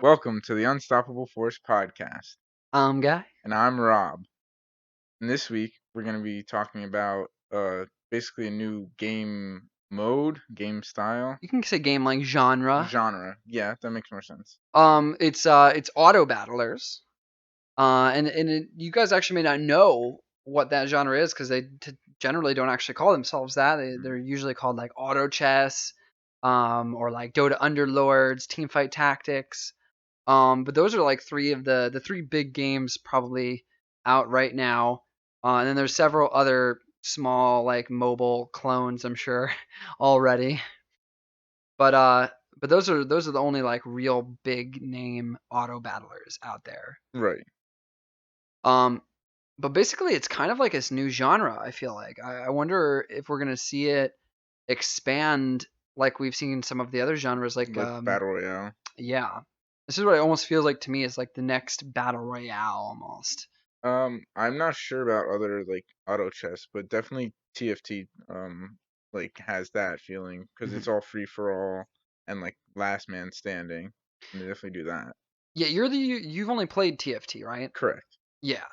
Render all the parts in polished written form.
Welcome to the Unstoppable Force podcast, Guy. and I'm Rob. And this week we're going to be talking about basically a new game mode, game style, You can say game like genre. genre. Yeah, that makes more sense. It's auto battlers. You guys actually may not know what that genre is because they generally don't actually call themselves that. They're usually called like auto chess, or like Dota Underlords, Teamfight Tactics. But those are like three of the three big games probably out right now. And then there's several other small like mobile clones, I'm sure, already. But those are the only like real big name auto battlers out there. Right. Um, but basically it's kind of like this new genre. I feel like I wonder if we're gonna see it expand like we've seen some of the other genres. Like Like Battle Royale. yeah, this is what it almost feels like to me. Is like the next battle royale almost. I'm not sure about other like auto chess, but definitely TFT like has that feeling because it's Mhm. all free for all and like last man standing. And they definitely do that. Yeah, you've only played TFT, right? Correct. Yeah.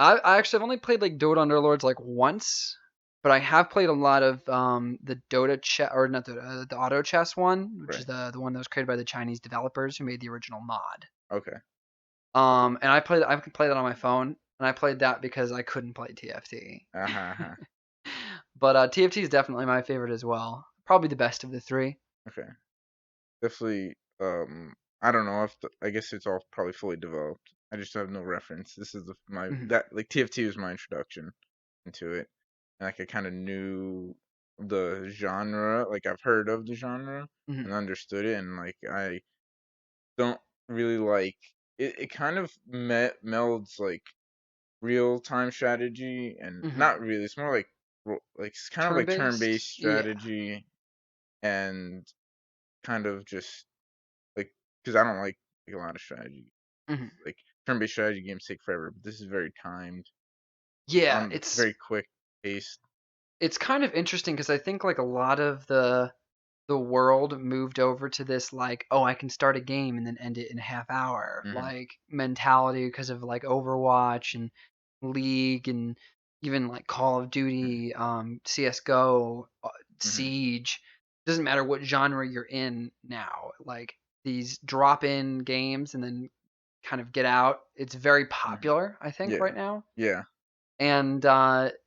I actually have only played like Dota Underlords like once, but I have played a lot of the Dota chess or not the auto chess one, which is Right. the one that was created by the Chinese developers who made the original mod. Okay. And I can play that on my phone, and I played that because I couldn't play TFT. Uh-huh. But TFT is definitely my favorite as well. Probably the best of the three. Okay. Definitely. I don't know if I guess it's all probably fully developed. I just have no reference. This is my Mhm. that like TFT was my introduction into it, and like I kind of knew the genre. Like I've heard of the genre Mhm. and understood it, and like I don't really like it. It kind of melds like real time strategy and Mhm. not really. It's more like like it's kind of Turn like turn based based. Yeah. strategy and kind of just like because I don't like a lot of strategy. Mhm. Like turn-based strategy games take forever, but this is very timed, Yeah. on very quick paced. It's kind of interesting because I think like a lot of the world moved over to this like, oh, I can start a game and then end it in a half hour Hmm. like mentality because of like Overwatch and League and even like Call of Duty, CS:GO, Hmm. Siege. Doesn't matter what genre you're in now. Like these drop-in games and then kind of get out. It's very Hmm. popular, I think, Yeah, right now. yeah, And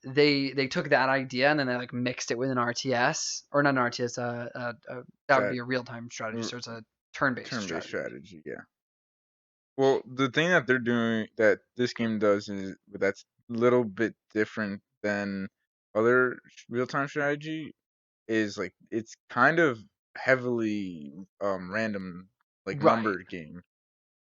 they took that idea and then they like mixed it with an RTS or not an RTS. That would that be a real time strategy. r- So it's a turn based turn-based strategy. strategy. Yeah. Well, the thing that they're doing that this game does is that's a little bit different than other real-time strategy is like it's kind of heavily random like Right. numbered game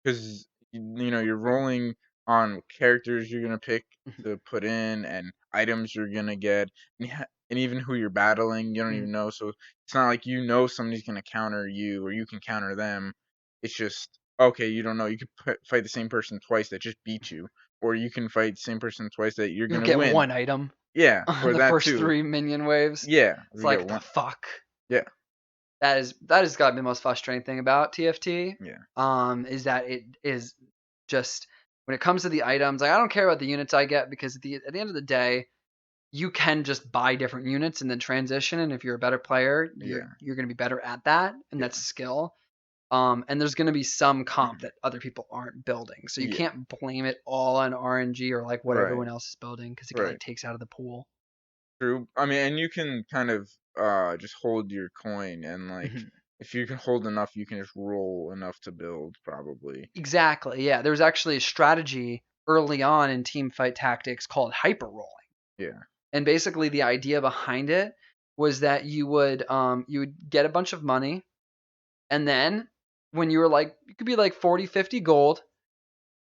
because you know you're rolling on characters you're gonna pick Mhm. to put in and items you're gonna get and even who you're battling you don't Mhm. even know, so it's not like you know somebody's gonna counter you or you can counter them. It's just okay, you don't know, you could fight the same person twice that just beat you, or you can fight the same person twice that you're You'll gonna get win. one item Yeah, on or the that first too. three minion waves. Yeah, It's we get like the one. fuck. Yeah, That has got to be the most frustrating thing about TFT. yeah, Is that it is just when it comes to the items, like I don't care about the units I get because at the end of the day, you can just buy different units and then transition. And if you're a better player, yeah, you're going to be better at that, and that's yeah. a skill. And there's going to be some comp Mhm. that other people aren't building, so you Yeah, can't blame it all on RNG or like what right, everyone else is building because it like right. takes out of the pool. True. I mean, and you can kind of just hold your coin and like Mhm. if you can hold enough, you can just roll enough to build probably. Exactly. Yeah, there was actually a strategy early on in team fight tactics called hyper rolling, Yeah. and basically the idea behind it was that you would get a bunch of money. And then when you were like, you could be like 40, 50 gold,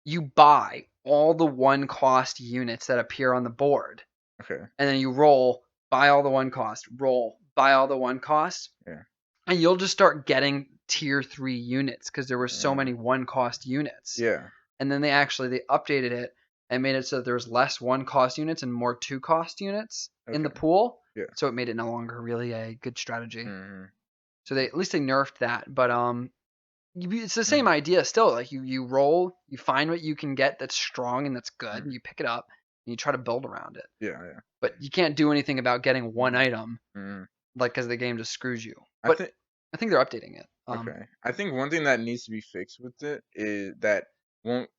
you buy all the one cost units that appear on the board. Okay. And then you roll, buy all the one cost, roll, buy all the one cost. Yeah. And you'll just start getting tier 3 units because there were so Uh, many one cost units. yeah. And then they updated it and made it so that there was less one cost units and more two cost units in the Okay. pool. Yeah. So it made it no longer really a good strategy. Hmm. So they at least they nerfed that. But it's the same Mhm. idea still. Like you roll, you find what you can get that's strong and that's good, and Mhm. you pick it up and you try to build around it. Yeah, yeah. But you can't do anything about getting one Mhm. item, Mhm. like because the game just screws you. I But think I think they're updating it. Okay. I think one thing that needs to be fixed with it is that won't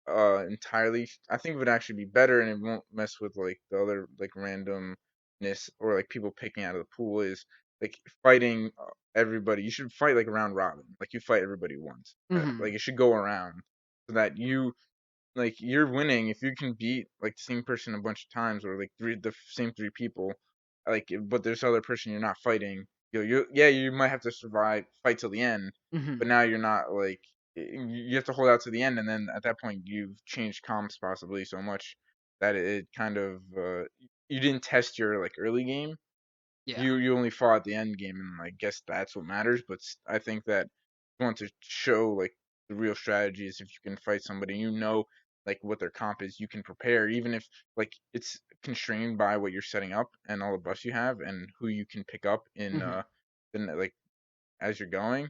entirely I think it would actually be better and it won't mess with like the other like randomness or like people picking out of the pool is like fighting everybody. You should fight like round robin. Like you fight everybody once. Hmm. Like it should go around so that you like you're winning if you can beat like the same person a bunch of times or like same three people like but there's other person you're not fighting you yeah you might have to fight till the end but Hmm. now you're not like you have to hold out to the end and then at that point you've changed comps possibly so much that it kind of you didn't test your like early game Yeah. you only fought at the end game, and I guess that's what matters. But I think that if you want to show like the real strategy is if you can fight somebody, you know, like what their comp is, you can prepare, even if like it's constrained by what you're setting up and all the buffs you have and who you can pick up Hmm. in like as you're going.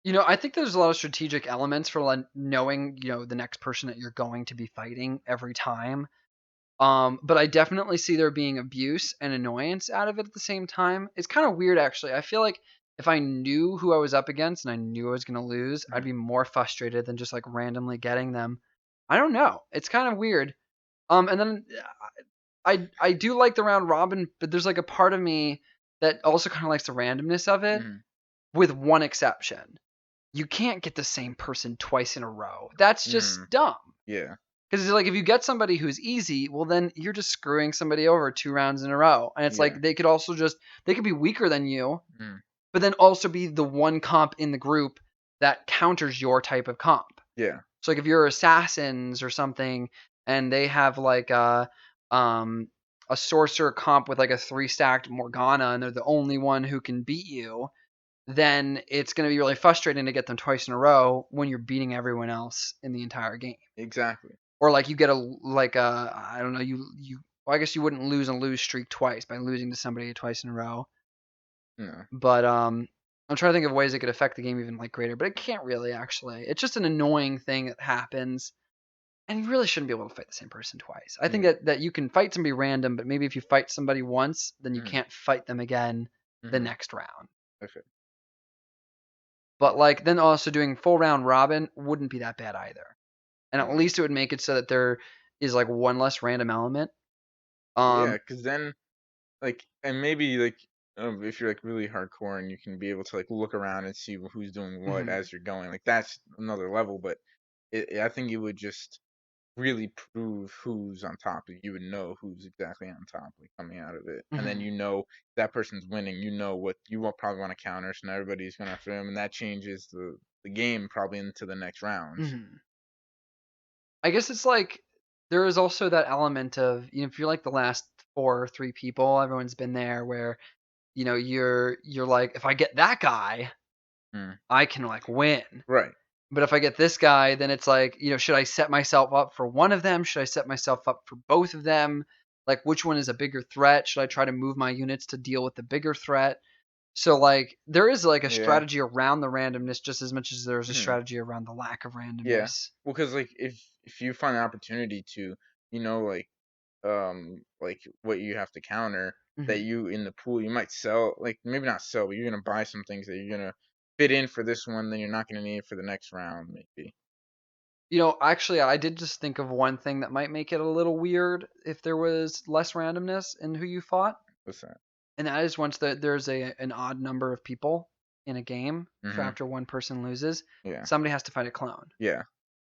I think there's a lot of strategic elements for like knowing, the next person that you're going to be fighting every time. But I definitely see there being abuse and annoyance out of it at the same time. It's kind of weird, actually. I feel like if I knew who I was up against and I knew I was going to lose, I'd Mhm, be more frustrated than just like randomly getting them. I don't know. It's kind of weird. And then I do like the round robin, but there's like a part of me that also kind of likes the randomness of it, mhm, with one exception. You can't get the same person twice in a row. That's just mhm, dumb. yeah, Because like if you get somebody who's easy, well then you're just screwing somebody over 2 rounds in a row. And it's yeah, like they could be weaker than you, mhm, but then also be the one comp in the group that counters your type of comp. yeah, So like if you're assassins or something and they have like um a sorcerer comp with like a 3 stacked Morgana and they're the only one who can beat you, then it's going to be really frustrating to get them twice in a row when you're beating everyone else in the entire game. exactly, Or like you get I don't know, well, I guess you wouldn't lose streak twice by losing to somebody twice in a row. no, But I'm trying to think of ways it could affect the game even like greater, but it can't really actually. It's just an annoying thing that happens. And you really shouldn't be able to fight the same person twice. I think yeah, that you can fight somebody random, but maybe if you fight somebody once, then you mhm, can't fight them again the mhm, next round. okay, But like then also doing full round robin wouldn't be that bad either. And at yeah. least it would make it so that there is like one less random element. Yeah, Um, because then like and maybe like if you're like really hardcore and you can be able to like look around and see who's doing what mhm, as you're going, like that's another level. But I think it would just really prove who's on top. You would know who's exactly on top, like coming out of it, and then mhm, you know that person's winning. You know what you will probably want to counter, so now everybody's going after him, and that changes the game probably into the next rounds. mhm. I guess it's like there is also that element of, if you're like the last 4 or 3 people, everyone's been there where, you're like, if I get that guy, Mm. I can like win. Right. But if I get this guy, then it's like, should I set myself up for one of them? Should I set myself up for both of them? Like, which one is a bigger threat? Should I try to move my units to deal with the bigger threat? So, like, there is like a Yeah. strategy around the randomness just as much as there's a Mhm. strategy around the lack of Yeah. randomness. Well, because like if you find an opportunity to, like what you have to counter that Hmm. you in the pool you might sell like maybe not sell but you're gonna buy some things that you're gonna fit in for this one then you're not gonna need for the next round maybe. Actually, I did just think of one thing that might make it a little weird if there was less randomness in who you fought, What's that? and that is once there's an odd number of people in a game for Mm-hmm. after one person loses, Yeah. somebody has to fight a clone. Yeah.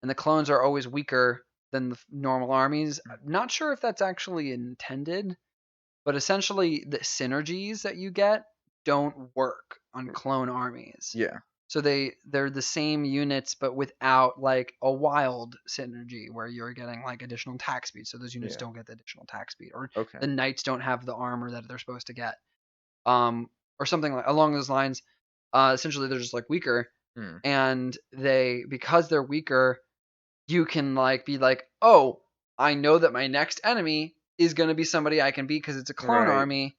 And the clones are always weaker than the normal armies. I'm not sure if that's actually intended, but essentially the synergies that you get don't work on clone armies. Yeah. So they're the same units but without like a wild synergy where you're getting like additional attack speed. So those units Yeah. don't get the additional attack speed, or Okay. the knights don't have the armor that they're supposed to get. Or something like along those lines. Essentially they're just like weaker, Hmm. and because they're weaker, you can like be like, oh, I know that my next enemy is going to be somebody I can beat because it's a clone Right. army.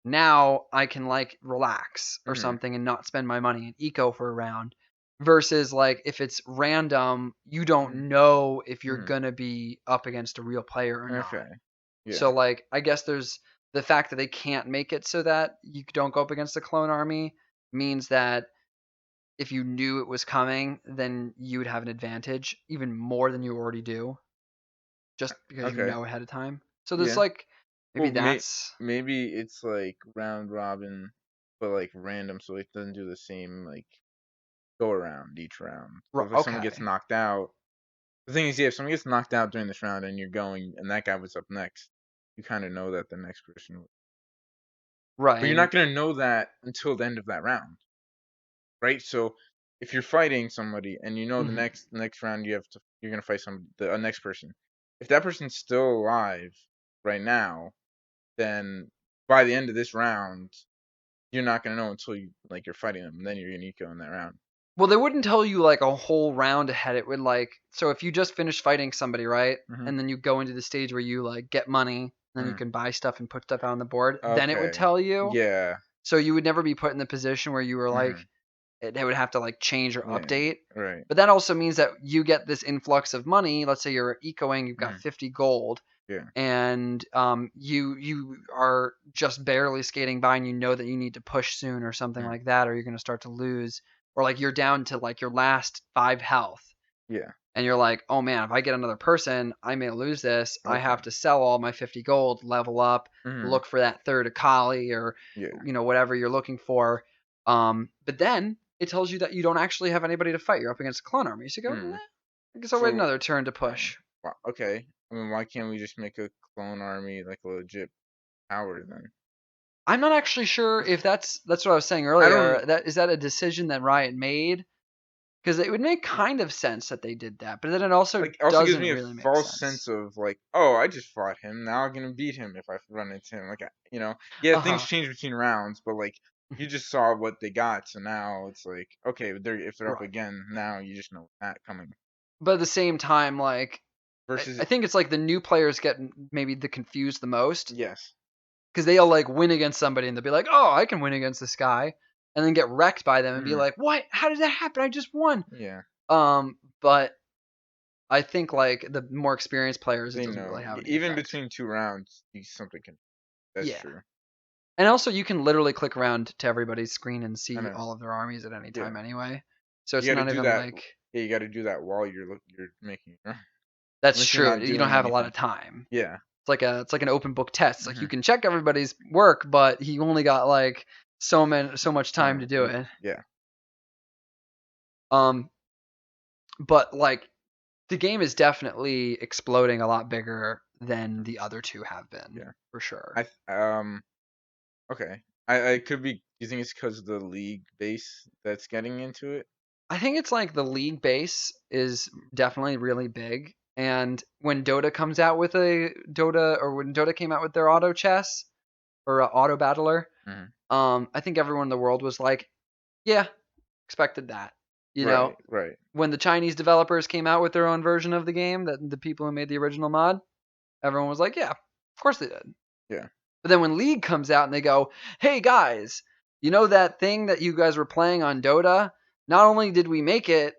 Now I can like relax or Mm-hmm. something and not spend my money in eco for a round. versus like if it's random, you don't know if you're Mm-hmm. gonna be up against a real player or not. Okay. Yeah. So like I guess there's the fact that they can't make it so that you don't go up against a clone army means that if you knew it was coming, then you would have an advantage even more than you already do, just because you Okay. know ahead of time. So there's Yeah. like maybe Well, that's maybe it's like round robin, but like random, so it doesn't do the same like go around each round. So if like someone gets okay. knocked out, the thing is, yeah, if someone gets knocked out during this round and you're going, and that guy was up next, you kind of know that the next person. But you're not Right. gonna know that until the end of that round, right? So if you're fighting somebody and you know the Mhm. next round you're gonna fight the next person. If that person's still alive right now, then by the end of this round, you're not gonna know until you're fighting them, and then you're gonna eco in that round. Well, they wouldn't tell you like a whole round ahead. It would like so if you just finish fighting somebody, right? Hmm. And then you go into the stage where you like get money, and then you Mm. can buy stuff and put stuff out on the board, then it would Okay. tell you. Yeah. So you would never be put in the position where you were like Hmm. they would have to like change or Yeah. update. Right. But that also means that you get this influx of money. Let's say you're ecoing, you've got Hmm. 50 gold, Yeah. and you are just barely skating by, and you know that you need to push soon or something Mm. like that, or you're going to start to lose, or like you're down to like your last 5 health, Yeah. and you're like, oh man, if I get another person, I may lose this. I Okay. have to sell all my 50 gold, level up, Hmm. look for that third Akali or Yeah. whatever you're looking for. But then it tells you that you don't actually have anybody to fight. You're up against a clone army. So you go, Mm. I guess I'll wait So, another turn to uh, push. okay. I mean, why can't we just make a clone army like a legit power then? I'm not actually sure if that's what I was saying I don't earlier. That is that a decision that Riot made? Because it would make kind of sense that they did that, but then it also like. Also gives doesn't me a really make false sense sense. of like, oh, I just fought him. Now I'm gonna beat him if I run into him. Like, yeah, Uh things huh. change between rounds, but like you just saw what they got, so now it's like, okay, if they're up Right. again, now you just know that coming. But at the same time, like Versus, I think it's like the new players get maybe the confused the most yes. because they'll like win against somebody and they'll be like, "Oh, I can win against this guy," and then get wrecked by them and be Hmm. like, "What? How did that happen? I just won." Yeah, But I think like the more experienced players, it they doesn't really know. have any Even effect. between two rounds, something can. That's Yeah, true. and also you can literally click around to everybody's screen and I see know. all of their armies at any Yeah, time anyway. So you it's got to not do even that. like Yeah, you got to do that while you're making it. that's Unless you're true. not You don't doing have a lot anything. of time. Yeah. It's like an open book test. Like you Hmm. can check everybody's work, but you only got like so much time to do it. Yeah. Um, but like the game is definitely exploding a lot bigger than the other two have been Yeah. for sure. I okay. I could be. You think it's because of the league base that's getting into it? I think it's like the league base is definitely really big. And when Dota comes out with a Dota, or when Dota came out with their auto chess or auto battler, Hmm. I think everyone in the world was like, yeah, expected that. You know, Right. Right. when the Chinese developers came out with their own version of the game, that the people who made the original mod, everyone was like, yeah, of course they did. Yeah. But then when League comes out and they go, hey guys, you know that thing that you guys were playing on Dota? Not only did we make it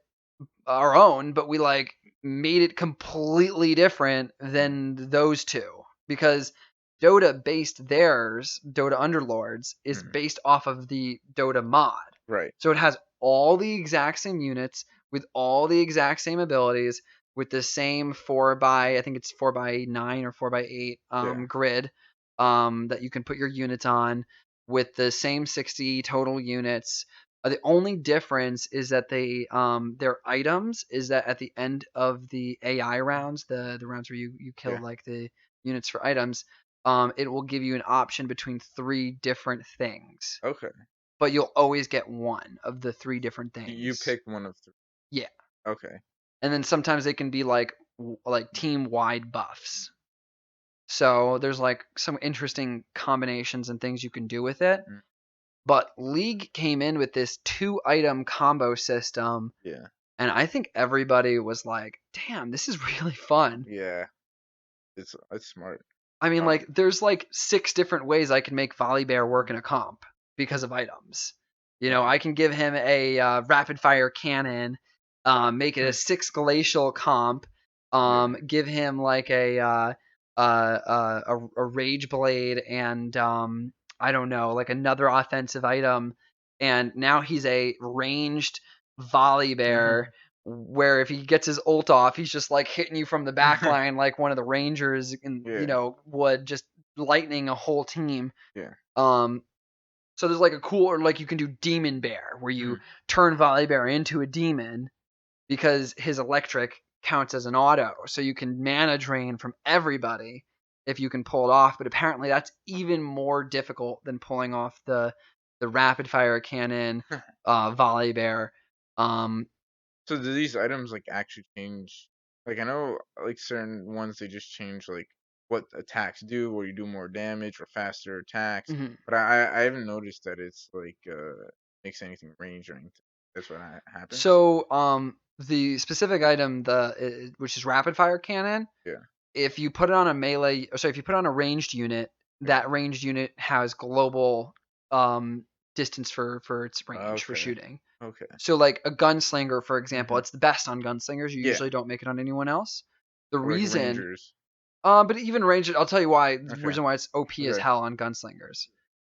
our own, but we like made it completely different Mm. than those two because Dota based theirs, Dota Underlords, is Hmm. based off of the Dota mod. Right. So it has all the exact same units with all the exact same abilities with the same 4 by I think it's 4 by 9 or 4 by 8 Yeah. grid that you can put your units on with the same 60 total units. The only difference is that their items is that at the end of the AI rounds, the rounds where you kill Yeah. like the units for items, it will give you an option between 3 different things, Okay. but you'll always get one of the 3 different You things. picked one of three. Yeah, Okay. and then sometimes they can be like team wide buffs. So there's like some interesting combinations and things you can do with it. Mm. But League came in with this 2 item combo system, Yeah. and I think everybody was like, "Damn, this is really fun." Yeah. It's smart. I mean, Um. like, there's like 6 different ways I can make Volley Bear work in a comp because of items. Okay. I can give him a rapid fire cannon, make it a 6 glacial comp, Yeah. give him like a rage blade and I don't know, like another offensive item, and now he's a ranged volley bear. Where if he gets his ult off, he's just like hitting you from the back line like one of the Rangers, and Yeah. would just lightning a whole team. Yeah. Um, so there's like a cool, or like you can do Demon Bear, where you Mhm. turn Volley Bear into a demon because his electric counts as an auto. So you can mana drain from everybody if you can pull it off. But apparently that's even more difficult than pulling off the rapid fire cannon, Volley Bear. Um, So do these items like actually change? Like I know like certain ones they just change like what attacks do, or you do more damage or faster attacks. mhm. But I haven't noticed that it's like makes anything range or anything. That's what happens. So the specific item, which is rapid fire cannon, Yeah. if you put it on a melee, or sorry, if you put it on a ranged unit, Yeah. that ranged unit has global um, distance for its range for Okay. shooting. Okay. So like a gunslinger, for example, Hmm. it's the best on gunslingers. You Yeah. usually don't make it on anyone else. The Or like reason, rangers. but even ranged, I'll tell you why. The Okay. reason why it's OP as Okay. hell on gunslingers.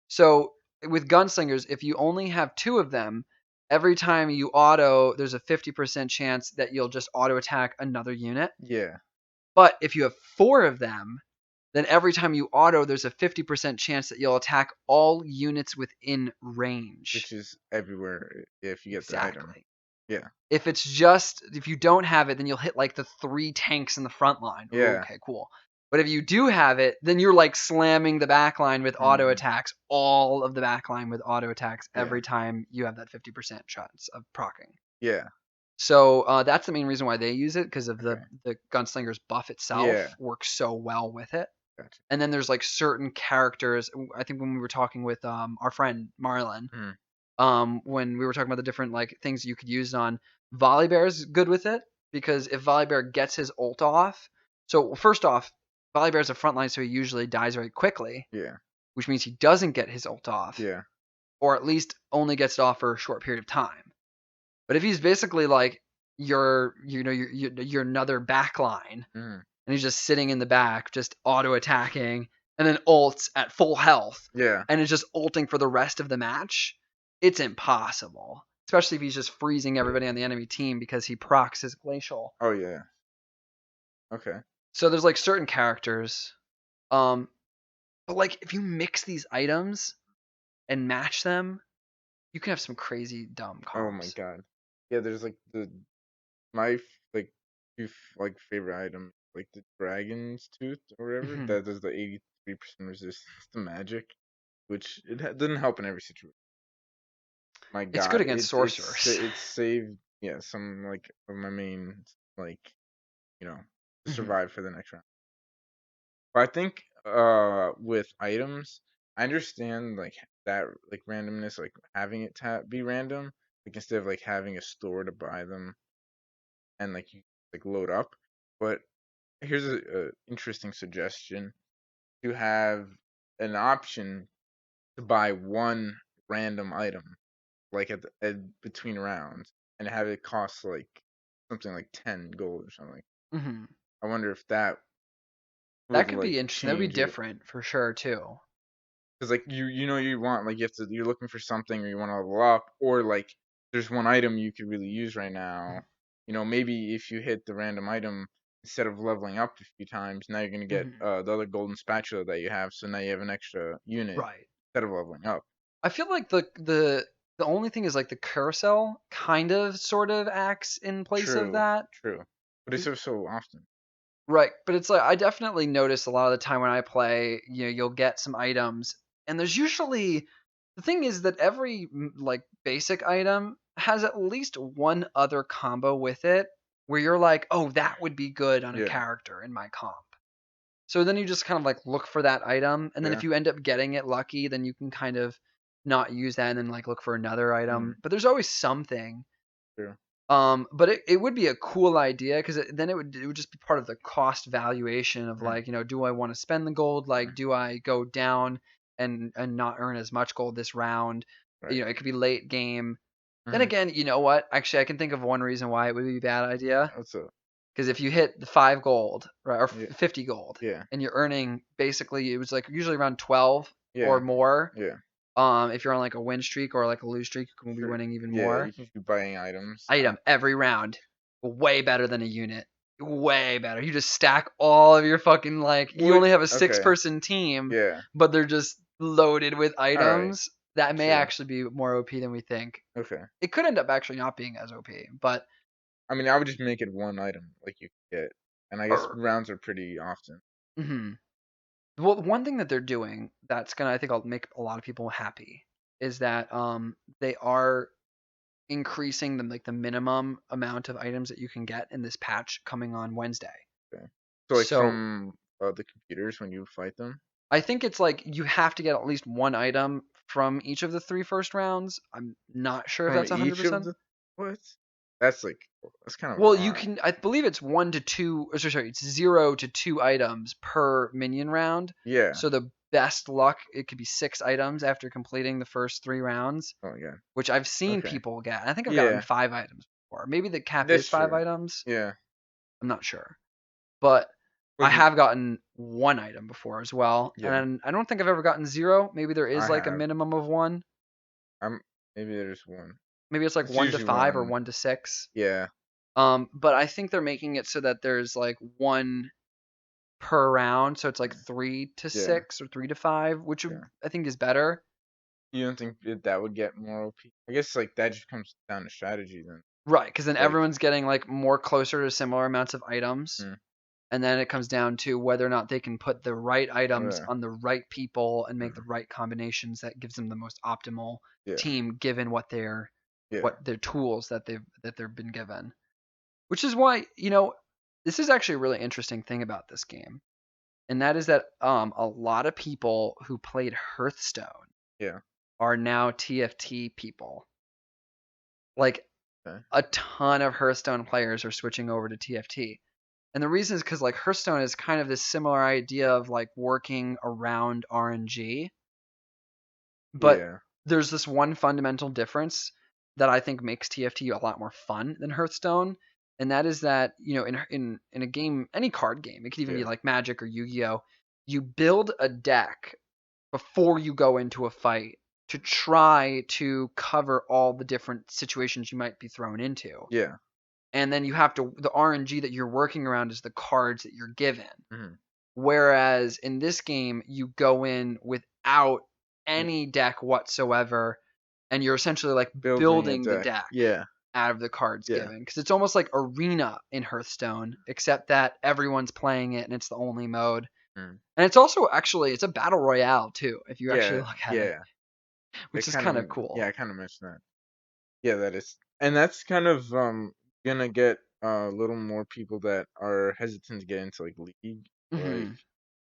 So with gunslingers, if you only have two of them, every time you auto, there's a 50% chance that you'll just auto attack another unit. Yeah. But if you have four of them, then every time you auto, there's a 50% chance that you'll attack all units within range. Which is everywhere if you get the item. Exactly. Yeah. If you don't have it, then you'll hit like the three tanks in the front line. Ooh, Yeah. okay, cool. But if you do have it, then you're like slamming the back line with auto Hmm. attacks, all of the back line with auto attacks Yeah. every time you have that 50% chance of proccing. Yeah. So that's the main reason why they use it, because of Okay. the gunslinger's buff Yeah. itself works so well with it. Gotcha. And then there's like certain characters. I think when we were talking with our friend Marlon, Hmm. when we were talking about the different like things you could use on Volley Bear is good with it, because if Volley Bear gets his ult off, so first off, Volley Bear's a frontline, so he usually dies very quickly, Yeah. which means he doesn't get his ult off, Yeah. or at least only gets it off for a short period of time. But if he's basically like your another back line, Hmm. and he's just sitting in the back, just auto attacking, and then ults at full health, Yeah. and is just ulting for the rest of the match, it's impossible. Especially if he's just freezing everybody on the enemy team because he procs his glacial. Oh yeah. Okay. So there's like certain characters, um, but like if you mix these items and match them, you can have some crazy dumb Oh my comps. god. Yeah, there's like my like like favorite item, like the dragon's tooth or whatever, Mhm. that does the 83% resistance to magic, which doesn't help in every situation. My It's good god, against sorcerers. it's saved yeah, some like of my main like, you know, to Mhm. survive for the next round. But I think with items, I understand like that like randomness, like having it be random, like instead of like having a store to buy them and like you like load up. But here's a interesting suggestion to have an option to buy one random item like at between rounds and have it cost like something like 10 gold or something. Mhm. I wonder if that That would could like be interesting. That would be change it. different for sure too. Because like you know you want like you have to you're looking for something or you want to level up or like there's one item you could really use right now. You know, maybe if you hit the random item instead of leveling up a few times, now you're gonna get Mhm. the other golden spatula that you have, so now you have an extra unit Right. instead of leveling up. I feel like the only thing is like the carousel kind of sort of acts in place of True, that. true. But it's so often. Right, but it's like I definitely notice a lot of the time when I play, you'll get some items, and there's usually the thing is that every like basic item has at least one other combo with it where you're like, "Oh, that would be good on a Yeah, character in my comp." So then you just kind of like look for that item, and then if yeah, you end up getting it lucky, then you can kind of not use that and then like look for another mm, item. But there's always something. true. But it would be a cool idea because then it would just be part of the cost valuation of Mm, like, do I want to spend the gold? Like, mm, do I go down and not earn as much gold this round? Right. It could be late game. Then Mhm. again, you know what? Actually, I can think of one reason why it would be a bad idea. What's up? Because if you hit the 5 gold, right, or Yeah. 50 gold, Yeah. and you're earning basically, it was like usually around 12 or Yeah. more. Yeah. If you're on like a win streak or like a lose streak, you can be Sure. winning even Yeah. more. You can be buying items. Item every round, way better than a unit. Way better. You just stack all of your fucking you Would only have a six okay. person team, Yeah. but they're just loaded with All right. items. That may True. actually be more OP than we think. Okay. It could end up actually not being as OP, but I mean, I would just make it one item like you could get, and I guess er, rounds are pretty often. mhm. Well, one thing that they're doing that's gonna I think I'll make a lot of people happy is that they are increasing the minimum amount of items that you can get in this patch coming on Wednesday. Okay. So like So from the computers when you fight them, I think it's like you have to get at least one item from each of the 3 first rounds. I'm not sure if from that's each of 100%. the what? That's like that's kind of a Well, you lot. can I believe it's 1 to 2 or sorry, it's 0 to 2 items per minion round. Yeah. So the best luck, it could be 6 items after completing the first 3 rounds, Oh yeah. which I've seen Okay. people get. I think I've gotten Yeah. 5 items before. Maybe the cap That's is 5 true. items. Yeah. I'm not sure. But I But have gotten 1 item before as well, yeah, and I don't think I've ever gotten 0. Maybe there is I like a have. minimum of 1. I'm maybe there's one. Maybe it's like It's 1 to usually 5 or one. 1 to 6. Yeah. But I think they're making it so that there's like 1 per round, so it's like Mm. 3 to Yeah. 6 or 3 to 5, which Yeah. I think is better. You don't think that would get more OP? I guess like that just comes down to strategy then. Right, because then Like, everyone's getting like more closer to similar amounts of items. mm, And then it comes down to whether or not they can put the right items yeah, on the right people and make the mm, right combinations that gives them the most optimal yeah, team given yeah, what their tools that they've been given. Which is why, this is actually a really interesting thing about this game. And that is that a lot of people who played Hearthstone yeah. are now TFT people. Like Okay. a ton of Hearthstone players are switching over to TFT. And the reason is because like Hearthstone is kind of this similar idea of like working around RNG, but Yeah, there's this one fundamental difference that I think makes TFT a lot more fun than Hearthstone, and that is that in a game, any card game, it could even be yeah, like Magic or Yu-Gi-Oh, you build a deck before you go into a fight to try to cover all the different situations you might be thrown into. yeah. And then you have to the RNG that you're working around is the cards that you're given. Mm-hmm. Whereas in this game, you go in without any deck whatsoever, and you're essentially like Building a building the deck. deck Yeah, out of the cards yeah. given. Because it's almost like Arena in Hearthstone, except that everyone's playing it and it's the only mode. Mm. And it's also actually it's a battle royale too, if you actually Yeah, look at it, yeah. which It is kind of kind of cool. yeah, I kind of mentioned that. Yeah, that is, and that's kind of gonna get a little more people that are hesitant to get into like league, like Hmm.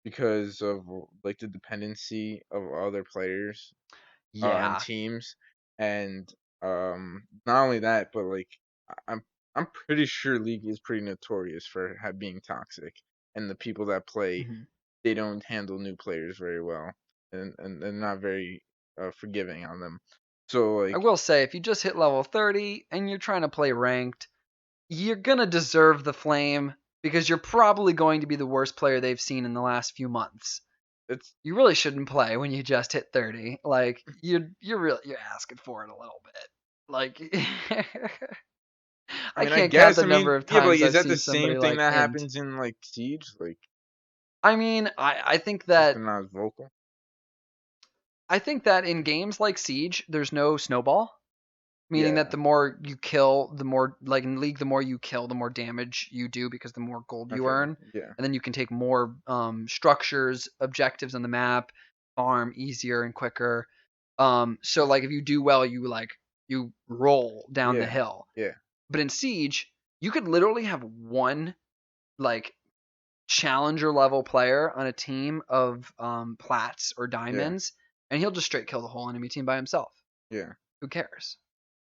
because of like the dependency of other players and Yeah. teams, and not only that, but like I'm pretty sure league is pretty notorious for being toxic, and the people that play Hmm. they don't handle new players very well, and they're not very forgiving on them. So I like will say, if you just hit level 30 and you're trying to play ranked, you're gonna deserve the flame because you're probably going to be the worst player they've seen in the last few months. it's You really shouldn't play when you just hit 30. Like you're asking for it a little bit. Like I I mean I can't count guess the I mean number of yeah, but like times is I've that the seen same somebody thing like that int. happens in like Siege? Like I mean, I think just that they're not as vocal? in games like Siege, there's no snowball. Meaning that Yeah. the more you kill, the more like in League, the more you kill, the more damage you do because the more gold you Okay. earn, Yeah. and then you can take more structures, objectives on the map, farm easier and quicker. So like if you do well, you roll down the Yeah. hill. Yeah. But in Siege, you could literally have one like challenger level player on a team of plats or Yeah. diamonds, and he'll just straight kill the whole enemy team by himself. Yeah. Who cares?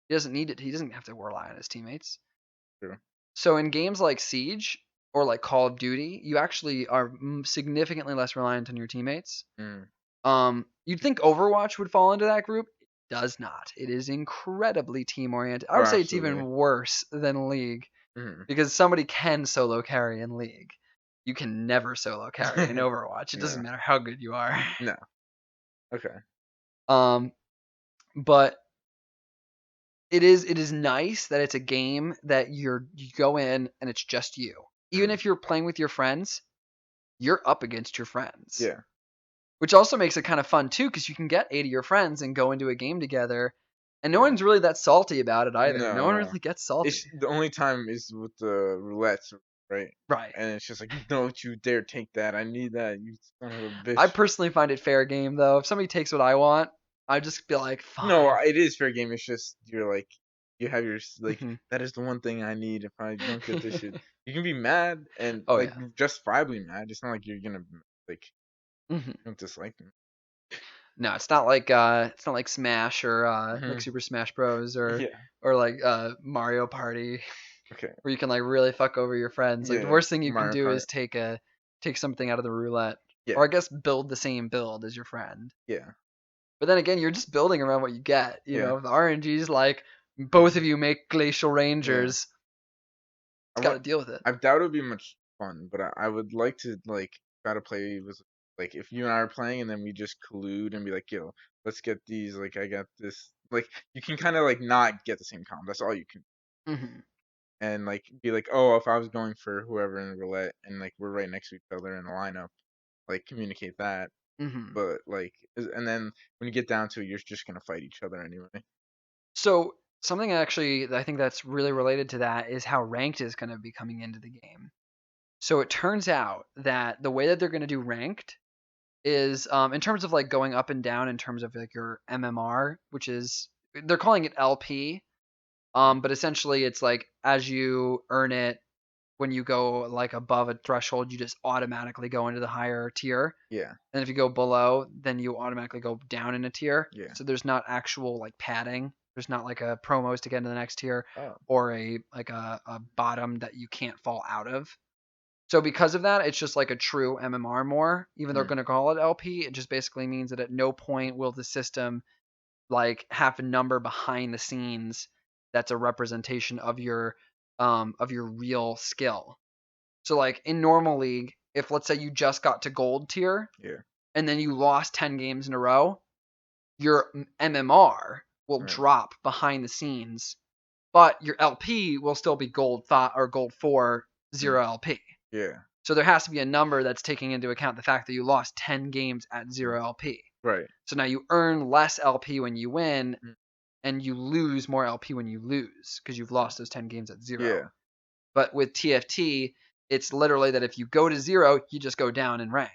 He doesn't need it. He doesn't have to rely on his teammates. True. So in games like Siege or like Call of Duty, you actually are significantly less reliant on your teammates. Mm. You'd think Overwatch would fall into that group. does not. It is incredibly team oriented. I Oh, would say it's absolutely. even worse than League Mhm. because somebody can solo carry in League. You can never solo carry in Overwatch. It doesn't No. matter how good you are. No. Okay. Um, but it is nice that it's a game that you go in and it's just you. Even Mhm. if you're playing with your friends, you're up against your friends. Yeah. Which also makes it kind of fun too, because you can get 8 of your friends and go into a game together, and no Yeah. one's really that salty about it either. No No, one no. really gets It's salty. the only time is with the roulettes, right? Right. And it's just like, don't you dare take that. I need that, you son of a I bitch. personally find it fair game though. If somebody takes what I want, I just be like, No, fine. it is fair game. It's just you're like, you have your like, Mhm. that is the one thing I need. If I don't get this shit, you can be mad and Oh like yeah. justifiably mad. It's not like you're gonna like Mhm. don't dislike them. No, it's not like Smash or like Hmm. Super Smash Bros Yeah. or like Mario Party Okay. where you can like really fuck over your friends. Like the Yeah. worst thing you can Mario do Kart. is take something out of the roulette, Yeah. or I guess build the same build as your friend. Yeah. But then again, you're just building around what you get. You Yeah. know, the RNG's like both Mhm. of you make glacial Yeah. rangers. I It's got want. to deal with it. I doubt it would be much fun, but I would like to like try to play with like if you and I are playing and then we just collude and be like, yo, let's get these. Like I got this. Like you can kind of like not get the same comp. That's all you can. Hmm. And like be like, oh, if I was going for whoever in the roulette and like we're right next to each other in the lineup, like communicate that. Hmm. But like, and then when you get down to it, you're just gonna fight each other anyway. So something actually that I think that's really related to that is how ranked is going to be coming into the game. So it turns out that the way that they're going to do ranked is in terms of like going up and down in terms of like your MMR, which is they're calling it LP, Mm. but essentially it's like as you earn it when you go like above a threshold, you just automatically go into the higher tier. Yeah, And if you go below, then you automatically go down in a tier. yeah. So there's not actual like padding. There's not like a promos to get into the next tier Oh, or a bottom that you can't fall out of. So because of that, it's just like a true MMR more. Even though they're mm, going to call it LP, it just basically means that at no point will the system like have a number behind the scenes that's a representation of your real skill. So like in normal league, if let's say you just got to gold tier yeah, and then you lost 10 games in a row, your MMR will right. drop behind the scenes, but your LP will still be gold 5 or gold 4 Mm, 0 LP. yeah, So there has to be a number that's taking into account the fact that you lost 10 games at mm, 0 LP. right. So now you earn less LP when you win Mm, and you lose more LP when you lose because you've lost those 10 games at 0. yeah, But with TFT, it's literally that if you go to 0, you just go down in rank.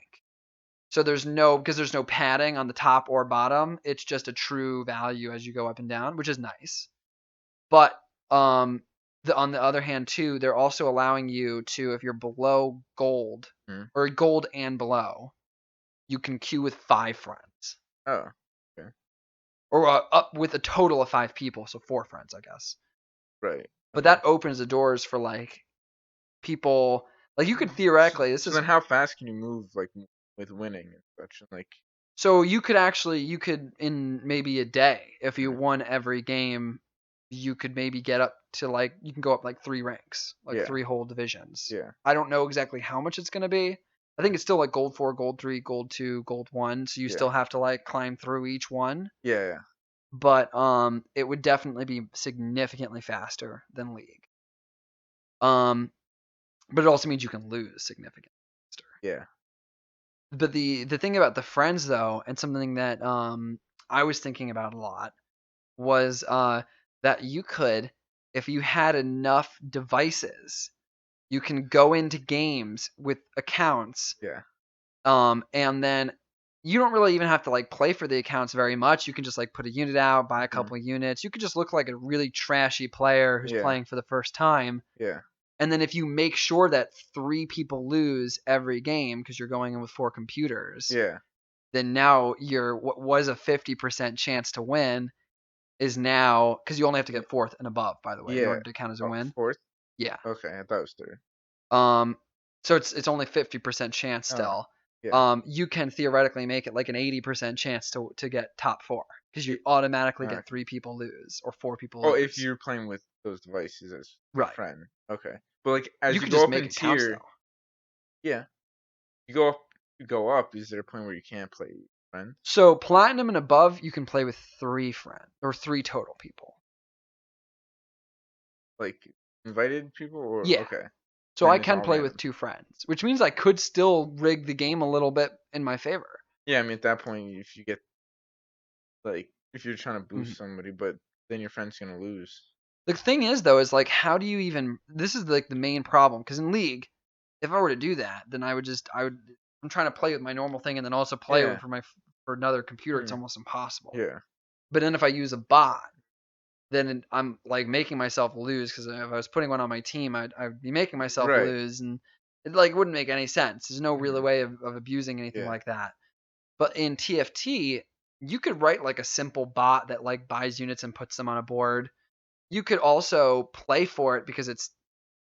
So because there's no padding on the top or bottom, it's just a true value as you go up and down, which is nice. But on the other hand too, they're also allowing you to, if you're below gold mm. or gold and below, you can queue with 5 friends. Oh, okay, Or up with a total of 5 people, so 4 friends, I guess. right. But Okay. that opens the doors for like people like you could So, theoretically this so is then, how fast can you move like with winning and such? And like, so you could in maybe a day if you mm, won every game, you could maybe get up to like you can go up like 3 ranks, like yeah, 3 whole divisions. yeah, I don't know exactly how much it's gonna be. I think it's still like gold 4, gold 3, gold 2, gold 1, so you yeah, still have to like climb through each one. yeah, yeah, But it would definitely be significantly faster than League. Um but it also means you can lose significantly faster. yeah, But the thing about the friends though, and something that I was thinking about a lot was that you could, if you had enough devices, you can go into games with accounts, yeah. and then you don't really even have to like play for the accounts very much. You can just like put a unit out, buy a Mm, couple of units. You could just look like a really trashy player who's yeah, playing for the first time. yeah, And then if you make sure that 3 people lose every game because you're going in with 4 computers, yeah, then now your what was a 50% chance to win is now because you only have to yeah, get fourth and above, by the way, in yeah. order to count as a Oh, win. fourth? Yeah. Okay, I thought it was third. Um, so it's only 50% chance Oh, still. yeah, You can theoretically make it like an 80% chance to get top 4. because you It, automatically get okay. 3 people lose or 4 people Oh, if lose. you're playing with those devices as your Right. friend. Okay. But like as You you could go just up make in accounts tier, though. yeah, you go up, is there a point where you can't play with friends? So platinum and above, you can play with 3 friends or 3 total people. Like invited people or Yeah. okay. So I Then it's can all play with random. 2 friends, which means I could still rig the game a little bit in my favor. Yeah, I mean at that point if you get like if you're trying to Mhm. boost somebody, but then your friend's gonna lose. The thing is though, is like how do you even? This is like the main problem because in League, if I were to do that, then I would. I'm trying to play with my normal thing and then also play Yeah. with for another computer. It's Hmm. almost impossible. Yeah. But then if I use a bot, then I'm like making myself lose because if I was putting one on my team, I'd be making myself Right. lose, and it like wouldn't make any sense. There's no real Hmm. way of abusing anything Yeah. like that. But in TFT, you could write like a simple bot that like buys units and puts them on a board. You could also play for it because it's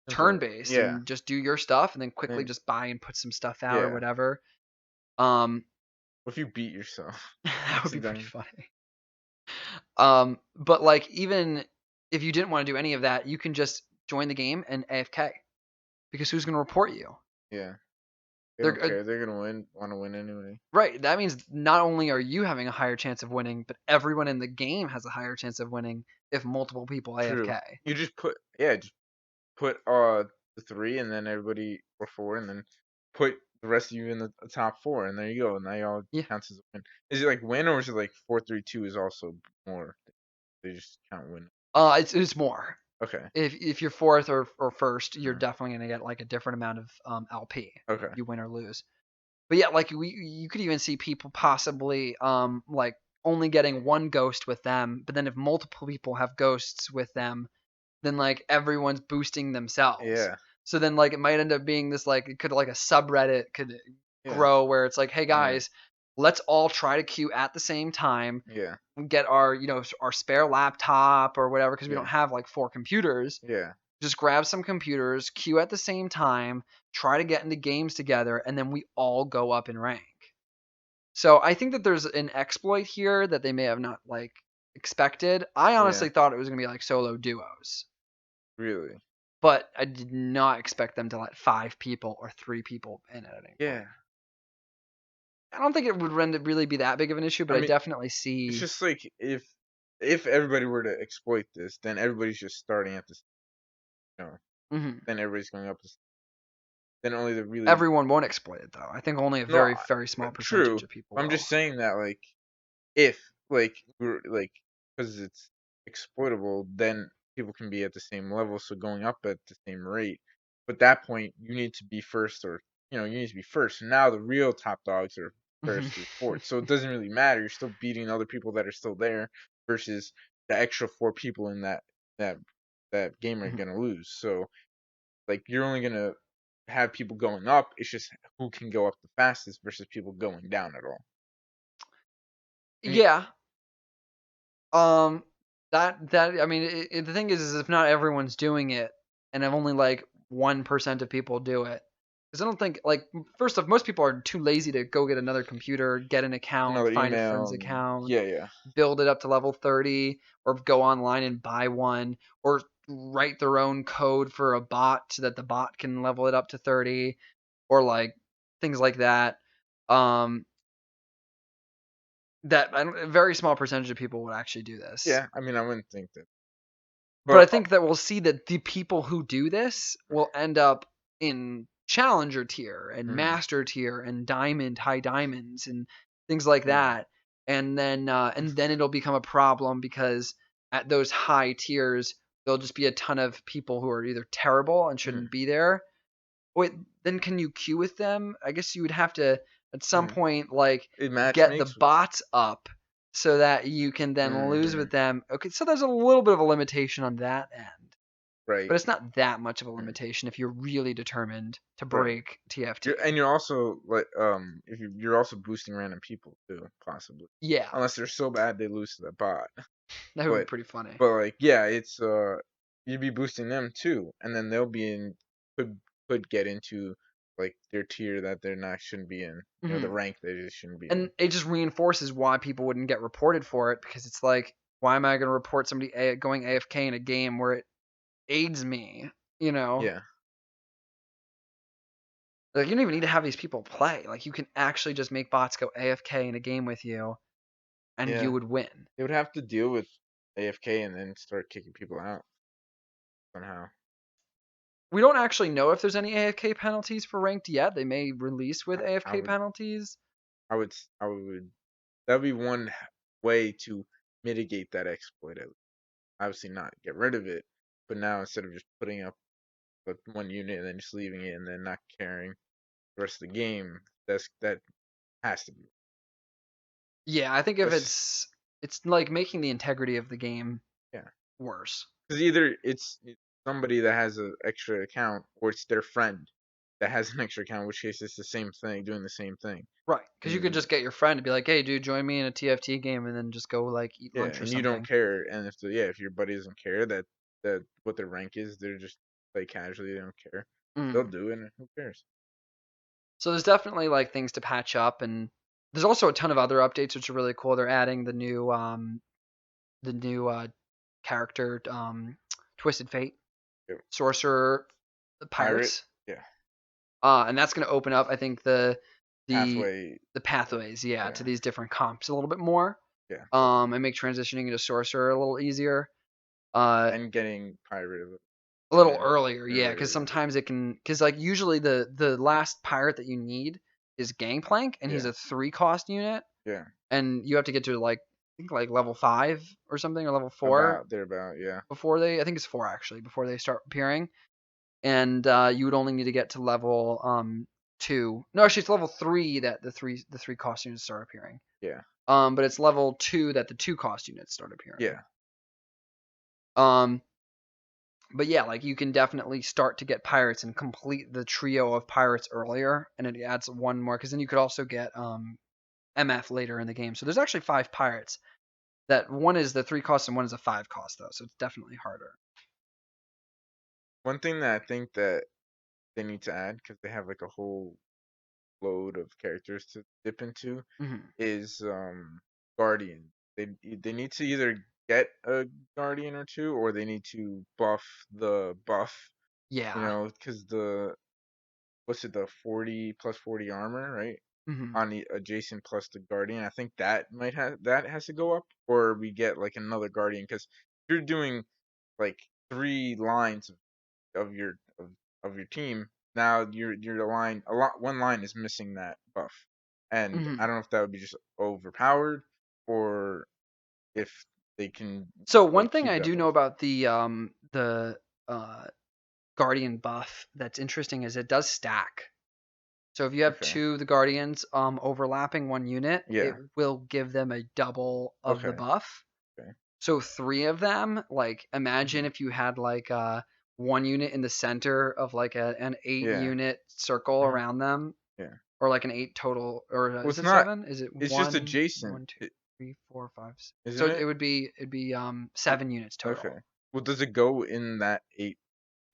turn Simple. based Yeah. and just do your stuff and then quickly Then just buy and put some stuff out or yeah. whatever. Um, What if you beat yourself that would be pretty accidentally? funny. But like even if you didn't want to do any of that, you can just join the game and AFK because who's going to report you? Yeah. They They're don't care. They're gonna win. Want to win anyway. right. That means not only are you having a higher chance of winning, but everyone in the game has a higher chance of winning if multiple people True. AFK. You just put the three and then everybody or four and then put the rest of you in the top four and there you go. Now you all Yeah. counts as a win. Is it like win or is it like 4-3-2 is also more? They just count win. It's more. Okay. If you're fourth or first, you're Uh, definitely gonna get like a different amount of LP if okay. you win or lose. But yeah, like you could even see people possibly like only getting one ghost with them, but then if multiple people have ghosts with them, then like everyone's boosting themselves. Yeah. So then like it might end up being this like it could like a subreddit could Yeah. grow where it's like, hey Right. guys, let's all try to queue at the same time, Yeah. get our our spare laptop or whatever because we don't Yeah. have like 4 computers. Yeah. Just grab some computers, queue at the same time, try to get into games together, and then we all go up in rank. So I think that there's an exploit here that they may have not like expected. I Yeah. honestly thought it was gonna be like solo duos, Really. but I did not expect them to let 5 people or 3 people in at any point. Yeah. I don't think it would really be that big of an issue, I but I mean, definitely it's see. just like if everybody were to exploit this, then everybody's just starting at this. Mhm. Then everybody's going up. Then only the really Everyone won't exploit it though. I think only a no, very very small percentage true. of people I'm will. just saying that like if like we're like because it's exploitable, then people can be at the same level, so going up at the same rate. But at that point, you need to be first, or you need to be first. Now the real top dogs are Mhm. first through fourth, so it doesn't really matter. You're still beating other people that are still there versus the extra four people in that that game are Mhm. gonna lose. So like you're only gonna have people going up. It's just who can go up the fastest versus people going down at all. And you, Yeah, Um, that I mean, the thing is if not everyone's doing it, and if only like 1% of people do it, because I don't think like first off, most people are too lazy to go get another computer, get an account, another find a email. friend's account, Yeah, yeah, build it up to level 30, or go online and buy one, or write their own code for a bot so that the bot can level it up to 30, or like things like that. Um, that a very small percentage of people would actually do this. yeah. I mean, I wouldn't think that, But I but think that we'll see that the people who do this will end up in challenger tier and mm, master tier and diamond high diamonds and things like mm, that. And then it'll become a problem because at those high tiers there'll just be a ton of people who are either terrible and mm, shouldn't be there. Wait, then can you queue with them? I guess you would have to at some mm. point like It match get the makes. bots up so that you can then lose Mm-hmm. with them. Okay, so there's a little bit of a limitation on that end. Right, But it's not that much of a mm, limitation if you're really determined to right. break TFT. And you're also like if you're also boosting random people too, possibly, Yeah, unless they're so bad they lose to the bot. that would be But pretty funny. but like yeah, it's you'd be boosting them too, and then they'll be in could could get into like their tier that they're not shouldn't be in. You know, the Hmm. rank they just shouldn't be And in. it just reinforces why people wouldn't get reported for it because it's like, why am I going to report somebody going AFK in a game where it aids me? You know, Yeah, like you don't even need to have these people play. Like you can actually just make bots go AFK in a game with you, and you yeah. would win. They would have to deal with AFK and then start kicking people out somehow. We don't actually know if there's any AFK penalties for ranked yet. They may release with I AFK would, penalties. I would. That'd be one way to mitigate that exploit. At least. Obviously, not get rid of it, but now instead of just putting up with one unit and then just leaving it and then not caring the rest of the game, that has to be. Yeah, I think if That's it's like making the integrity of the game yeah. worse. Because either it's somebody that has an extra account or it's their friend that has an extra account, in which case it's the same thing, doing the same thing. Right, because you could And just get your friend to be like, "Hey, dude, join me in a TFT game," and then just go like eat yeah, lunch or and you don't something. care. And if your buddy doesn't care that what their rank is, they're just play casually. They don't care. They'll Mm. do it. And who cares? So there's definitely like things to patch up, and there's also a ton of other updates which are really cool. They're adding the new character Twisted Fate, Yep. Sorcerer, Pirate. Pirates, Yeah. and that's going to open up, I think the Pathway. the pathways, yeah, to Yeah. these different comps a little bit more, Yeah. and make transitioning into Sorcerer a little easier. Uh, And getting pirate a in little there earlier, yeah, because earlier. sometimes it can, because like usually the last pirate that you need is Gangplank, and he's Yeah. a 3 cost unit, Yeah. and you have to get to like I think like level 5 or something, or level 4 About there about yeah. before they, I think it's 4 actually, before they start appearing, and you would only need to get to level 2. No, actually it's level 3 that the 3 cost units start appearing. Yeah. But it's level 2 that the 2 cost units start appearing. Yeah. Um, but yeah, like you can definitely start to get pirates and complete the trio of pirates earlier, and it adds one more because then you could also get MF later in the game. So there's actually 5 pirates. That one is the 3 cost and one is a 5 cost though, so it's definitely harder. One thing that I think that they need to add because they have like a whole load of characters to dip into Hmm. is guardian. They need to either get a guardian or two, or they need to buff the buff. You Yeah. know, because the what's it, the 40 plus 40 armor, right? Hmm. On the adjacent plus the guardian. I think that has to go up, or we get like another guardian because you're doing like 3 lines of your of your team. Now your line a lot one line is missing that buff, and I Hmm. don't know if that would be just overpowered or if they can So one like thing keep I that do know buff. about the uh, guardian buff that's interesting is it does stack. So if you have Okay. two of the guardians overlapping one unit, it Yeah. will give them a double of the Okay. buff. Okay. So 3 of them, like imagine Hmm. if you had like one unit in the center of like an eight Yeah. unit circle Hmm. around them, Yeah. or like an 8 total, or Well, is it's it not. 7? Is it It's just one, adjacent, one, two, three, four, five, six? So isn't it it? would be W- 7 units Okay. total. Well, does it go in that 8?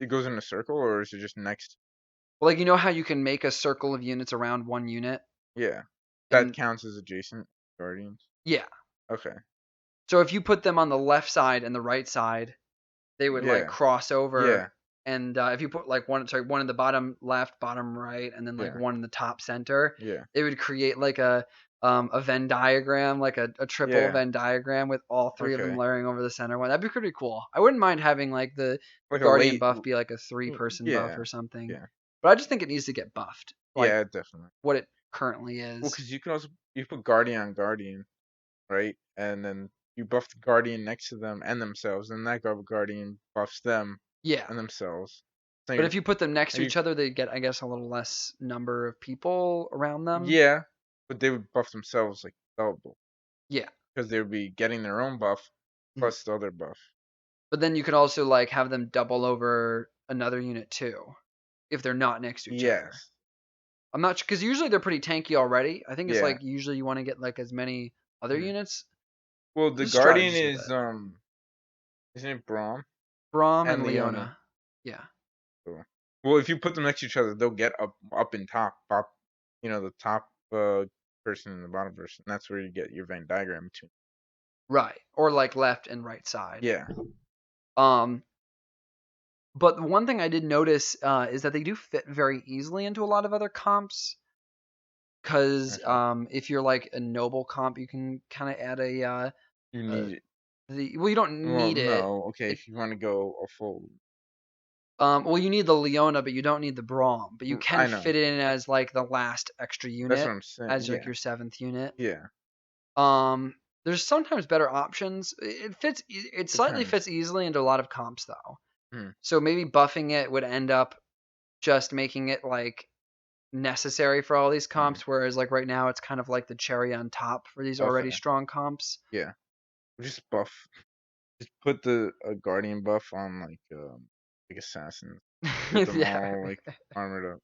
It goes in a circle, or is it just next? Well, like you know how you can make a circle of units around one unit, Yeah. That and counts as adjacent guardians. yeah. Okay. So if you put them on the left side and the right side, they would like Yeah. cross over. Yeah. And if you put like one in the bottom left, bottom right, and then like Yeah. one in the top center, Yeah. it would create like a Venn diagram, like a triple Yeah. Venn diagram with all 3 of them Okay. layering over the center one. That'd be pretty cool. I wouldn't mind having like the Like a Guardian late. buff be like a 3 person buff Yeah. or something. Yeah. But I just think it needs to get buffed, like Yeah. Definitely. what it currently Well, is. because you can also you put guardian on guardian, right? And then you buff the guardian next to them and themselves, and that guardian buffs them Yeah. and themselves. So But if you put them next to you each other, they get, I guess, a little less number of people around them. yeah, but they would buff themselves like double Yeah. because they would be getting their own buff Mhm. plus the other buff. But then you could also like have them double over another unit too, if they're not next to each other. Yes. I'm not because usually they're pretty tanky already. I think it's Yeah. like usually you want to get like as many other Mhm. units. Well, the There's guardian strategies with is it. isn't it Braum Braum and and Leona? Leona. Yeah. Cool. Well, if you put them next to each other, they'll get up in top, the top person and the bottom person. That's where you get your Venn diagram between. Right. Or like left and right side. Yeah. Um, but the one thing I did notice is that they do fit very easily into a lot of other comps. Because Hmm. if you're like a noble comp, you can kind of add You uh, need it. well, you don't Well, need it. no. Okay, It if you want to go a full, well, you need the Leona, but you don't need the Braum. But you can I know. fit it in as like the last extra That's unit, what I'm saying. as like Yeah. your seventh unit. Yeah. Um, there's sometimes better options. It fits. It slightly Depends. fits easily into a lot of comps though. Hmm. So maybe buffing it would end up just making it like necessary for all these Hmm. comps, whereas like right now it's kind of like the cherry on top for these already Okay. strong comps. Yeah. Just buff. Just put the guardian buff on like assassins. Get them Yeah, all like armored up.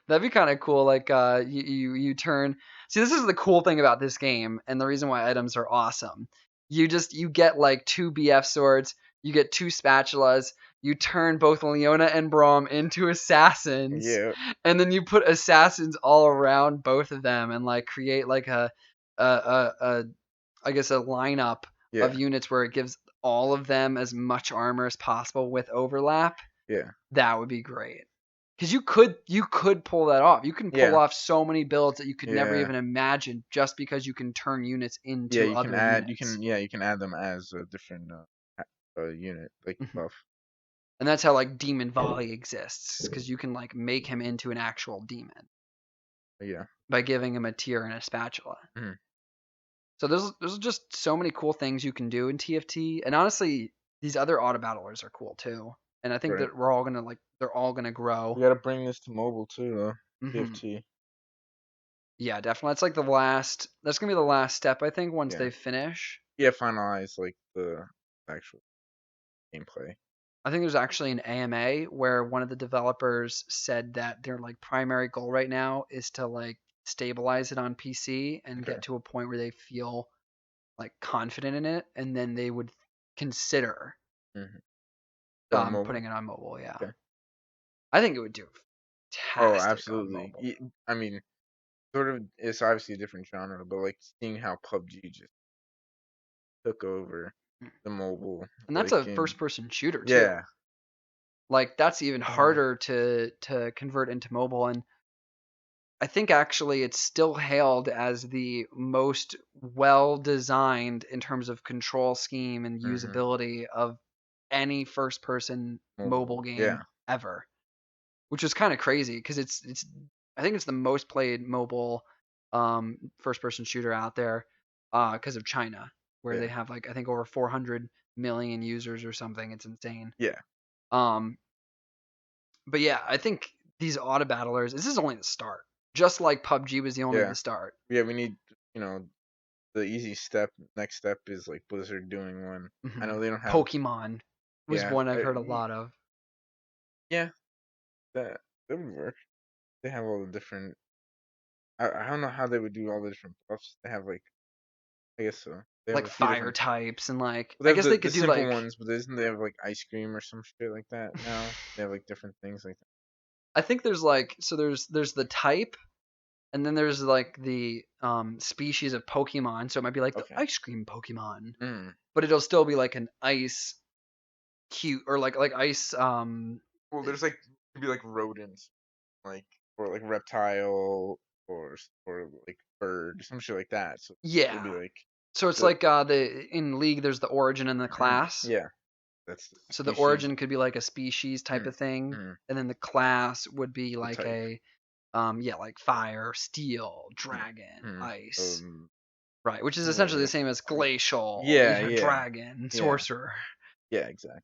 that'd be kind of cool. Like you turn. See, this is the cool thing about this game, and the reason why items are awesome. You get like two BF swords, you get two spatulas, you turn both Leona and Braum into assassins, Yeah. and then you put assassins all around both of them, and like create like a I guess a lineup of Yeah. units where it gives all of them as much armor as possible with overlap. Yeah. That would be great. Because you could pull that off. You can pull Yeah. off so many builds that you could never Yeah. even imagine just because you can turn units Yeah. into You can other add. units. You can add them as a different unit like Mhm. buff. And that's how like Demon Volley exists because you can like make him into an actual demon Yeah. by giving him a tier and a spatula. Mhm. So there's just so many cool things you can do in TFT, and honestly, these other auto battlers are cool too. And I think Right. that they're all gonna We grow. gotta bring this to mobile too, though. Hmm. TFT. Yeah, definitely. That's like the last. That's gonna be the last step, I think, once Yeah. they finish. Yeah. Finalize like the actual gameplay. I think there's actually an AMA where one of the developers said that their like primary goal right now is to like stabilize it on PC and Okay. get to a point where they feel like confident in it, and then they would consider Hmm. Going mobile. putting it on mobile. Yeah, Okay. I think it would do Oh, fantastic on absolutely. mobile. I mean, sort of. It's obviously a different genre, but like seeing how PUBG just took over Mm. the mobile And that's like a game. first-person shooter too. Yeah. Like that's even Uh, harder to convert into mobile, and I think actually it's still hailed as the most well designed in terms of control scheme and hmm. usability of any first person Mobile. mobile game Yeah. ever, which is kind of crazy because it's I think it's the most played mobile first person shooter out there because of China, where they Yeah. have like I think over 400 million users or something. It's insane. Yeah. Um, but yeah, I think these auto battlers. This is only the start. Just like PUBG was the only Yeah. the start. Yeah. We need you know the easy step. Next step is like Blizzard doing one. I Hmm. know they don't have. Pokemon was Yeah. one I've heard a lot of. Yeah. That would work. They have all the different. I don't know how they would do all the different buffs. They have like I guess so. They have Like a few fire different. types and like Well, they I have guess they the could do simple like ones, but isn't they have like ice cream or some shit like that now? They have like different things like I think there's like so there's the type and then there's like the species of Pokemon. So it might be like that. the Okay. ice cream Pokemon, Mm. but it'll still be like an ice cute or like ice Well, there's like could be like rodents, like or like reptile or like bird, some shit like that. So it'd yeah. be like So it's the like the in League there's the origin and the class. yeah, that's the So the species. origin could be like a species type Mm. of thing, Mm. and then the class would be The like type. a yeah, like fire, steel, Mm. dragon, Mm. ice. Right, which is essentially the Uh, same as glacial, yeah, yeah, dragon, yeah, sorcerer. yeah, exactly.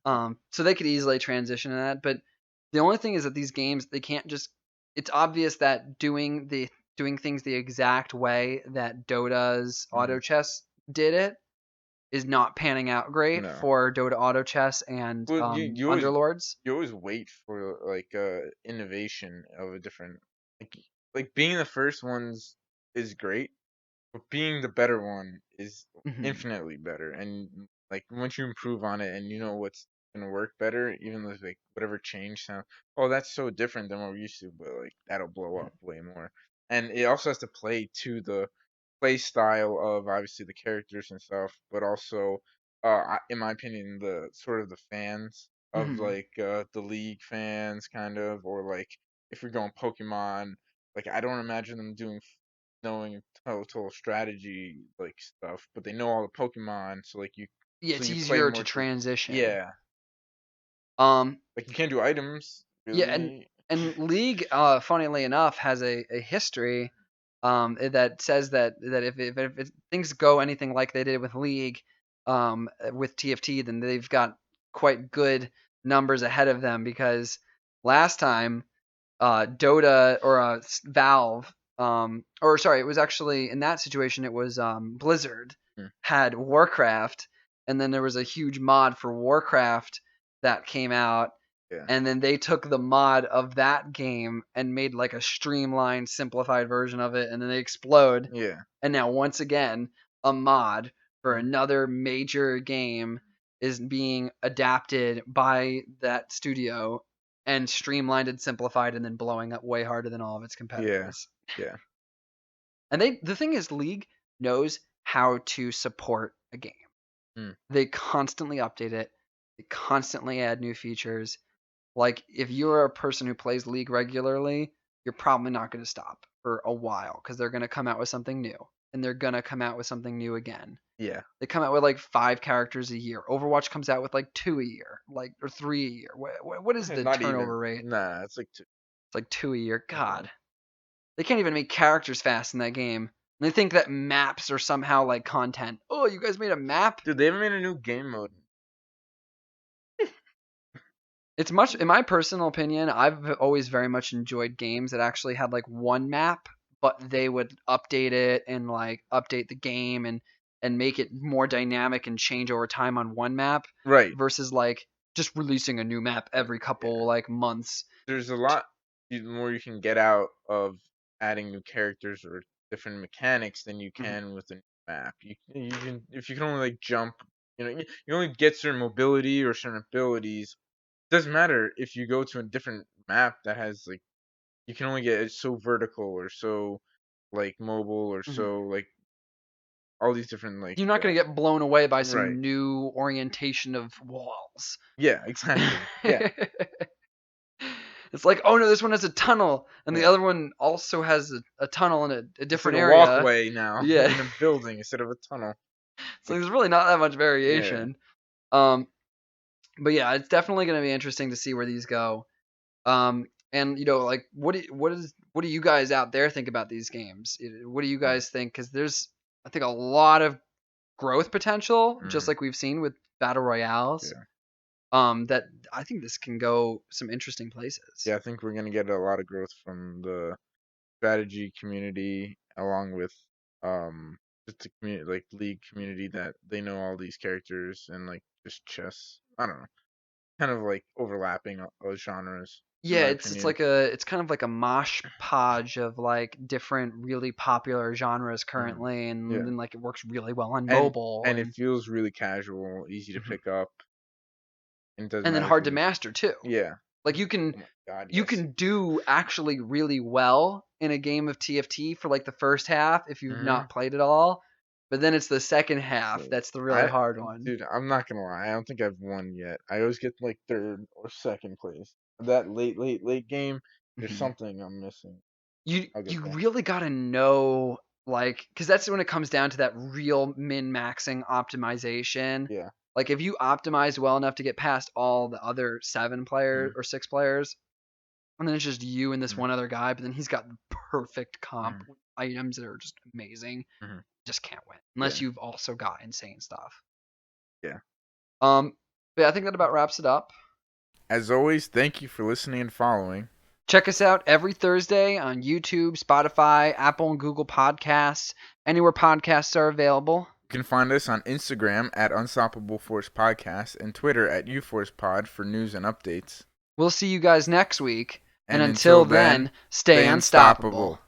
So they could easily transition to that, but the only thing is that these games they can't just it's obvious that doing things the exact way that Dota's Hmm. auto chess did it is not panning out great No. for Dota auto chess and Well, Underlords. you always wait for like innovation of a different like being the first ones is great, but being the better one is Mhm. infinitely better. And like once you improve on it and you know what's gonna work better, even with like whatever change sound. Oh, that's so different than what we're used to, but like that'll blow up way more. And it also has to play to the play style of obviously the characters and stuff, but also, in my opinion, the sort of the fans of Hmm. like the league fans, kind of, or like if you're going Pokemon, like I don't imagine them doing knowing total strategy like stuff, but they know all the Pokemon, so like Yeah, so it's you play easier more to to transition. yeah, Um, like you can't do items yeah, and really. and League, funnily enough, has a history that says that if things go anything like they did with League, with TFT, then they've got quite good numbers ahead of them because last time Dota or Valve, or sorry, it was actually in that situation it was Blizzard Hmm, had Warcraft, and then there was a huge mod for Warcraft that came out, yeah, and then they took the mod of that game and made like a streamlined, simplified version of it, and then they explode, yeah, and now once again a mod for mhm, another major game is being adapted by that studio and streamlined and simplified and then blowing up way harder than all of its yeah, competitors. yeah, And the thing is League knows how to support a game. mm, They constantly update it. They constantly add new features. Like if you're a person who plays League regularly, you're probably not going to stop for a while because they're going to come out with something new and they're going to come out with something new again. yeah. They come out with like 5 characters a year. Overwatch comes out with like 2 a year, like or 3 a year. What is the Not turnover even. rate? Nah, it's like two. It's like 2 a year. Yeah. God, they can't even make characters fast in that game. And they think that maps are somehow like content. Oh, you guys made a map? Dude, they haven't made a new game mode. It's much, in my personal opinion, I've always very much enjoyed games that actually had like one map, but they would update it and like update the game and make it more dynamic and change over time on one map Right. versus like just releasing a new map every couple Yeah. like months. There's a lot more you can get out of adding new characters or different mechanics than you Mhm. can with a new map. You can if you can only like jump, you only get certain mobility or certain abilities. Doesn't matter if you go to a different map that has like you can only get it so vertical or so like mobile or Mhm. so like all these different like You're not going to get blown away by right. some new orientation of walls. Yeah, exactly. Yeah. It's like, oh no, this one has a tunnel, and the Yeah. other one also has a tunnel in a It's like different a area. walkway now Yeah, in a building instead of a tunnel. so Like there's really not that much yeah. variation. Um, but yeah, it's definitely going to be interesting to see where these go. And like, what do you guys out there think about these games? What do you Mm, guys think? Because there's, I think, a lot of growth potential, just mhm, like we've seen with battle royales. yeah. That I think this can go some interesting places. Yeah, I think we're gonna get a lot of growth from the strategy community along with just the community like league community that they know all these characters and like just chess. I don't know. Kind of like overlapping genres in Yeah, my it's opinion. like it's kind of like a mosh podge of like different really popular genres Mhm. currently, and Yeah. then like it works really well on And mobile and it and feels really casual, easy to Mhm. pick up, and it doesn't and then matter if hard to you're master too. yeah. Like you can Oh my god, you yes. can do actually really well in a game of TFT for like the first half if you've Mhm. not played it all, but then it's the second half So that's the really I hard one. dude, I'm not gonna lie. I don't think I've won yet. I always get like third or second place. That late game, there's Mhm. something I'm missing. You I'll get you there. really got to know like cuz that's when it comes down to that real min-maxing optimization. Yeah. Like if you optimize well enough to get past all the other 7 players Mhm. or 6 players and then it's just you and this Mhm. one other guy, but then he's got the perfect comp Mhm. with items that are just amazing. Mhm. Just can't win Yeah. unless you've also got insane stuff. Yeah. But yeah, I think that about wraps it up. As always, thank you for listening and following. Check us out every Thursday on YouTube, Spotify, Apple and Google Podcasts, anywhere podcasts are available. You can find us on Instagram at Unstoppable Force Podcast and Twitter at UForcePod for news and updates. We'll see you guys next week. And And until until then, then, stay stay unstoppable. unstoppable.